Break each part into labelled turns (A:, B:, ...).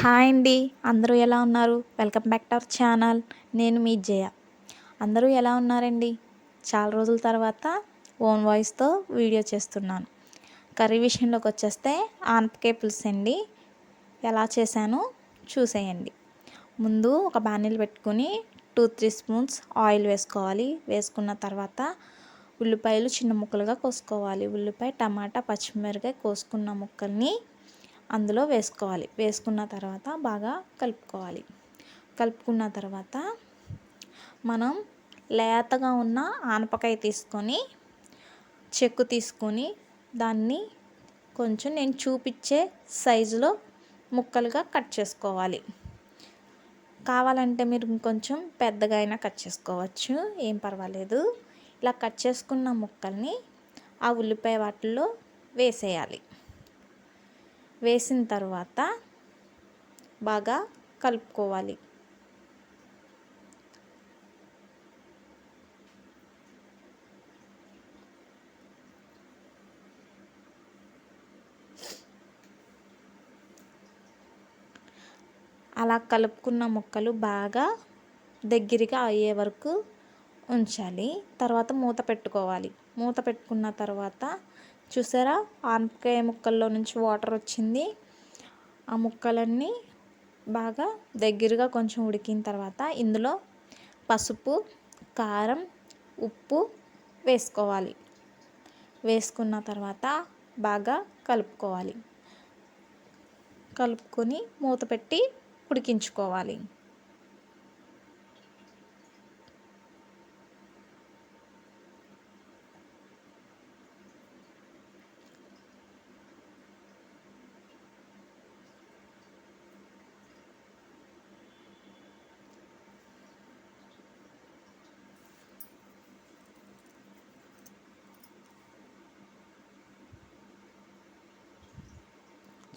A: Hi అండి. అందరూ ఎలా ఉన్నారు? Welcome back to our channel. నేను మీ జయ. అందరూ ఎలా ఉన్నారండి? చాలా రోజుల తర్వాత ఓన్ వాయిస్తో వీడియో చేస్తున్నాను. కర్రీ విషయంలోకి వచ్చేస్తే ఆనపకాయ పులుసు అండి. ఎలా చేశానో చూసేయండి. ముందు ఒక బాణీలు పెట్టుకుని 2-3 స్పూన్స్ ఆయిల్ వేసుకోవాలి. వేసుకున్న తర్వాత ఉల్లిపాయలు చిన్న ముక్కలుగా కోసుకోవాలి. ఉల్లిపాయ, టమాటా, పచ్చిమిరపకాయ కోసుకున్న ముక్కల్ని అందులో వేసుకోవాలి. వేసుకున్న తర్వాత బాగా కలుపుకోవాలి. కలుపుకున్న తర్వాత మనం లేతగా ఉన్న ఆనపకాయ తీసుకొని చెక్కు తీసుకొని దాన్ని కొంచెం నేను చూపించే సైజులో ముక్కలుగా కట్ చేసుకోవాలి. కావాలంటే మీరు ఇంకొంచెం పెద్దగా అయినా కట్ చేసుకోవచ్చు, ఏం పర్వాలేదు. ఇలా కట్ చేసుకున్న ముక్కల్ని ఆ ఉల్లిపాయ వాటిల్లో వేసేయాలి. వేసిన తర్వాత బాగా కలుపుకోవాలి. అలా కలుపుకున్న ముక్కలు బాగా దగ్గరగా అయ్యే వరకు ఉంచాలి. తర్వాత మూత పెట్టుకోవాలి. మూత పెట్టుకున్న తర్వాత చూసారా, ఆనపకాయ ముక్కల్లో నుంచి వాటర్ వచ్చింది. ఆ ముక్కలన్నీ బాగా దగ్గరగా కొంచెం ఉడికిన తర్వాత ఇందులో పసుపు, కారం, ఉప్పు వేసుకోవాలి. వేసుకున్న తర్వాత బాగా కలుపుకోవాలి. కలుపుకొని మూత పెట్టి ఉడికించుకోవాలి.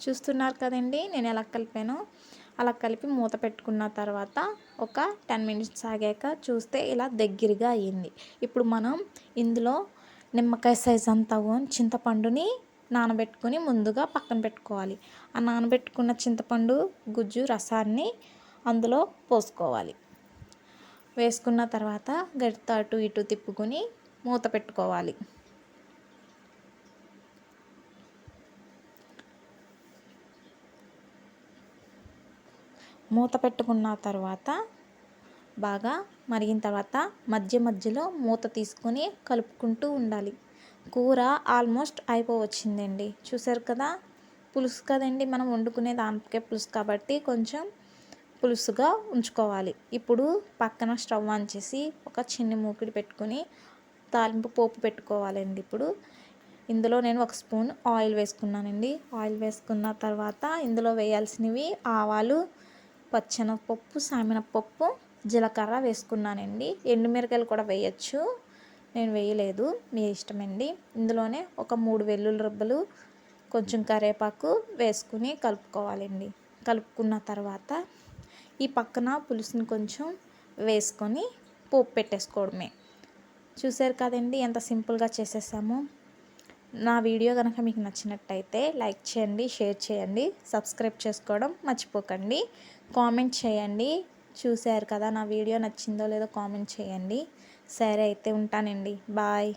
A: చూస్తున్నారు కదండి నేను ఎలా కలిపాను. అలా కలిపి మూత పెట్టుకున్న తర్వాత ఒక 10 మినిట్స్ ఆగాక చూస్తే ఇలా దగ్గరగా అయ్యింది. ఇప్పుడు మనం ఇందులో నిమ్మకాయ సైజ్ అంతా చింతపండుని నానబెట్టుకొని ముందుగా పక్కన పెట్టుకోవాలి. ఆ నానబెట్టుకున్న చింతపండు గుజ్జు రసాన్ని అందులో పోసుకోవాలి. వేసుకున్న తర్వాత గరిటెతో అటు ఇటు తిప్పుకొని మూత పెట్టుకోవాలి. మూత పెట్టుకున్న తర్వాత బాగా మరిగిన తర్వాత మధ్య మధ్యలో మూత తీసుకొని కలుపుకుంటూ ఉండాలి. కూర ఆల్మోస్ట్ అయిపోవచ్చిందండి. చూసారు కదా, పులుసు కదండి మనం వండుకునేది, ఆనపకాయ పులుసు కాబట్టి కొంచెం పులుసుగా ఉంచుకోవాలి. ఇప్పుడు పక్కన స్టవ్ ఆన్ చేసి ఒక చిన్న మూకిడి పెట్టుకొని తాలింపు పోపు పెట్టుకోవాలండి. ఇప్పుడు ఇందులో నేను 1 స్పూన్ ఆయిల్ వేసుకున్నానండి. ఆయిల్ వేసుకున్న తర్వాత ఇందులో వేయాల్సినవి ఆవాలు, పచ్చెనగపప్పు, సామినపప్పు, జీలకర్ర వేసుకున్నానండి. ఎండుమిరకాయలు కూడా వేయచ్చు, నేను వేయలేదు, మీ ఇష్టమండి. ఇందులోనే ఒక 3 వెల్లుల్లి రెబ్బలు, కొంచెం కరివేపాకు వేసుకుని కలుపుకోవాలండి. కలుపుకున్న తర్వాత ఈ పక్కన పులుసుని కొంచెం వేసుకొని పోపు పెట్టేసుకోవడమే. చూసారు కదండి ఎంత సింపుల్గా చేసేసాము. నా వీడియో కనుక మీకు నచ్చినట్టయితే లైక్ చేయండి, షేర్ చేయండి, సబ్స్క్రైబ్ చేసుకోవడం మర్చిపోకండి. కామెంట్ చేయండి. చూశారు కదా, నా వీడియో నచ్చిందో లేదో కామెంట్ చేయండి. సరే అయితే ఉంటానండి. బాయ్.